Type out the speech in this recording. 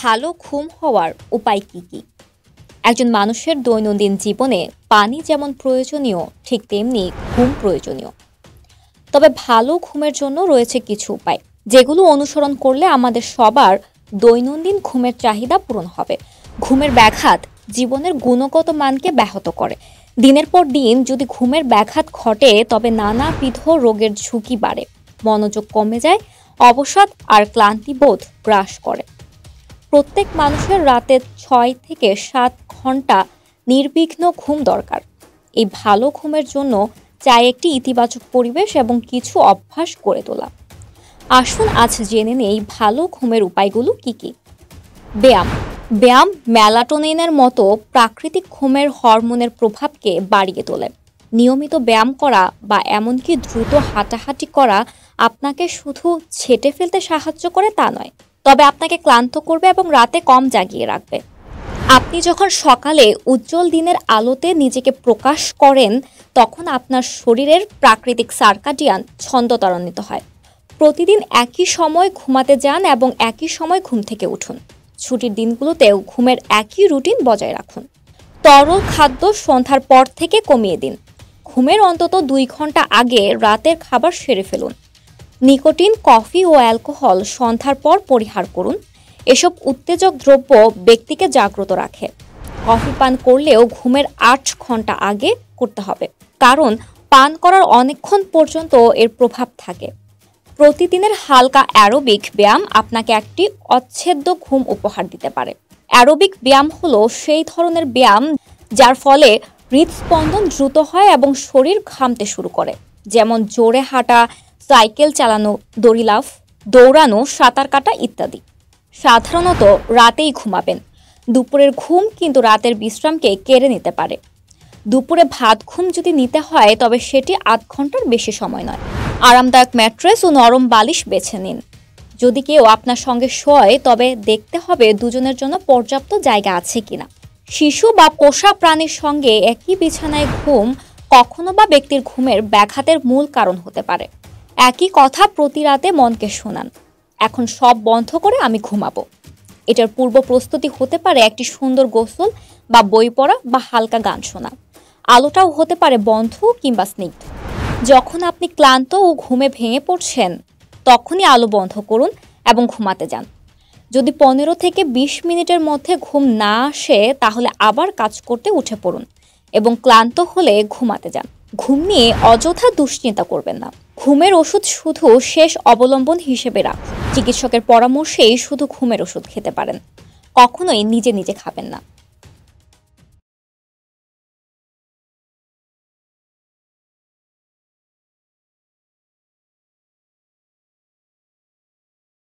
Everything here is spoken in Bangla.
ভালো ঘুম হওয়ার উপায় কি কি? একজন মানুষের দৈনন্দিন জীবনে পানি যেমন প্রয়োজনীয় ঠিক তেমনি ঘুম প্রয়োজনীয়। তবে ভালো ঘুমের জন্য রয়েছে কিছু উপায় যেগুলো অনুসরণ করলে আমাদের সবার দৈনন্দিন ঘুমের চাহিদা পূরণ হবে। ঘুমের ব্যাঘাত জীবনের গুণগত মানকে ব্যাহত করে। দিনের পর দিন যদি ঘুমের ব্যাঘাত ঘটে তবে নানাবিধ রোগের ঝুঁকি বাড়ে, মনোযোগ কমে যায়, অবসাদ আর ক্লান্তিবোধ হ্রাস করে। প্রত্যেক মানুষের রাতে 6 থেকে 7 ঘন্টা নির্বিঘ্ন ঘুম দরকার। এই ভালো ঘুমের জন্য চাই একটি ইতিবাচক পরিবেশ এবং কিছু অভ্যাস গড়ে তোলা। আসুন আজ জেনে নেই ভালো ঘুমের উপায়গুলো কি কি। ব্যায়াম ব্যায়াম মেলাটোনিনের মতো প্রাকৃতিক ঘুমের হরমোনের প্রভাবকে বাড়িয়ে তোলে। নিয়মিত ব্যায়াম করা বা এমনকি দ্রুত হাঁটাহাঁটি করা আপনাকে শুধু ছেঁটে ফেলতে সাহায্য করে তা নয়, তবে আপনাকে ক্লান্ত করবে এবং রাতে কম জাগিয়ে রাখবে। আপনি যখন সকালে উজ্জ্বল দিনের আলোতে নিজেকে প্রকাশ করেন তখন আপনার শরীরের প্রাকৃতিক সার্কাডিয়ান ছন্দ ত্বরান্বিত হয়। প্রতিদিন একই সময় ঘুমাতে যান এবং একই সময় ঘুম থেকে উঠুন। ছুটির দিনগুলোতেও ঘুমের একই রুটিন বজায় রাখুন। তরল খাদ্য সন্ধ্যার পর থেকে কমিয়ে দিন। ঘুমের অন্তত 2 ঘন্টা আগে রাতের খাবার সেরে ফেলুন। নিকোটিন, কফি ও অ্যালকোহল সন্ধ্যার পর পরিহার করুন। এসব উত্তেজক দ্রব্য ব্যক্তিকে জাগ্রত রাখে। কফি পান করলেও ঘুমের 8 ঘন্টা আগে করতে হবে, কারণ পান করার অনেকক্ষণ পর্যন্ত এর প্রভাব থাকে। প্রতিদিনের হালকা অ্যারোবিক ব্যায়াম আপনাকে একটি অচ্ছেদ্য ঘুম উপহার দিতে পারে। অ্যারোবিক ব্যায়াম হলো সেই ধরনের ব্যায়াম যার ফলে হৃদস্পন্দন দ্রুত হয় এবং শরীর ঘামতে শুরু করে, যেমন জোরে হাঁটা, সাইকেল চালানো, দড়ি লাফ, দৌড়ানো, সাঁতার কাটা ইত্যাদি। সাধারণত রাতেই ঘুমাবেন। দুপুরের ঘুম কিন্তু রাতের বিশ্রামকে কেড়ে নিতে পারে। দুপুরে ভাত ঘুম যদি নিতে হয় তবে সেটি 8 ঘন্টার বেশি সময় নয়। আরামদায়ক ম্যাট্রেস ও নরম বালিশ বেছে নিন। যদি কেউ আপনার সঙ্গে শোয় তবে দেখতে হবে দুজনের জন্য পর্যাপ্ত জায়গা আছে কিনা। শিশু বা পোষা প্রাণীর সঙ্গে একই বিছানায় ঘুম কখনো বা ব্যক্তির ঘুমের ব্যাঘাতের মূল কারণ হতে পারে। একই কথা প্রতি রাতে মনকে শোনান, এখন সব বন্ধ করে আমি ঘুমাবো। এটার পূর্ব প্রস্তুতি হতে পারে একটি সুন্দর গোসল বা বই পড়া বা হালকা গান শোনা। আলোটাও হতে পারে বন্ধ কিংবা স্নিগ্ধ। যখন আপনি ক্লান্ত ও ঘুমে ভেঙে পড়ছেন তখনই আলো বন্ধ করুন এবং ঘুমাতে যান। যদি 15 থেকে 20 মিনিটের মধ্যে ঘুম না আসে তাহলে আবার কাজ করতে উঠে পড়ুন এবং ক্লান্ত হলে ঘুমাতে যান। ঘুম নিয়ে অযথা দুশ্চিন্তা করবেন না। ঘুমের ওষুধ শুধু শেষ অবলম্বন হিসেবে রাখুন। চিকিৎসকের পরামর্শেই শুধু ঘুমের ওষুধ খেতে পারেন, কখনোই নিজে নিজে খাবেন না।